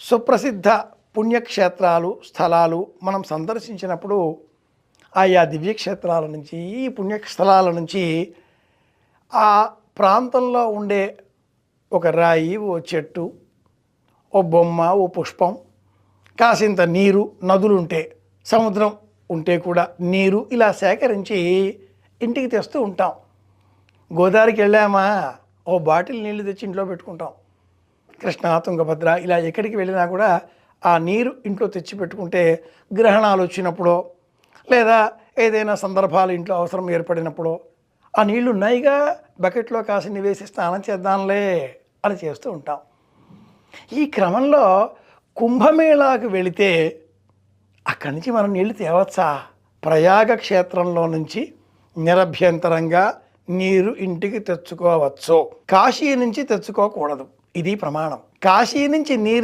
సుప్రసిద్ధ పుణ్యక్షేత్రాలు స్థలాలు మనం సందర్శించినప్పుడు ఆయా దివ్యక్షేత్రాల నుంచి ఈ పుణ్యస్థలాల నుంచి ఆ ప్రాంతంలో ఉండే ఒక రాయి, ఓ చెట్టు, ఓ బొమ్మ, ఓ పుష్పం, కాసింత నీరు, నదులుంటే, సముద్రం ఉంటే కూడా నీరు ఇలా సేకరించి ఇంటికి తెస్తూ ఉంటాం. గోదావరికి వెళ్ళామా ఓ బాటిల్ నీళ్లు తెచ్చి ఇంట్లో పెట్టుకుంటాం. కృష్ణా, తుంగభద్ర ఇలా ఎక్కడికి వెళ్ళినా కూడా ఆ నీరు ఇంట్లో తెచ్చి పెట్టుకుంటే గ్రహణాలు వచ్చినప్పుడో లేదా ఏదైనా సందర్భాలు ఇంట్లో అవసరం ఏర్పడినప్పుడో ఆ నీళ్లు ఉన్నాయిగా, బకెట్లో కాసిని వేసి స్నానం చేద్దాంలే అని చేస్తూ ఉంటాం. ఈ క్రమంలో కుంభమేళాకు వెళితే అక్కడి నుంచి మనం నీళ్లు తేవచ్చా? ప్రయాగ క్షేత్రంలో నుంచి నిరభ్యంతరంగా నీరు ఇంటికి తెచ్చుకోవచ్చు. కాశీ నుంచి తెచ్చుకోకూడదు, ఇది ప్రమాణం. కాశీ నుంచి నీరు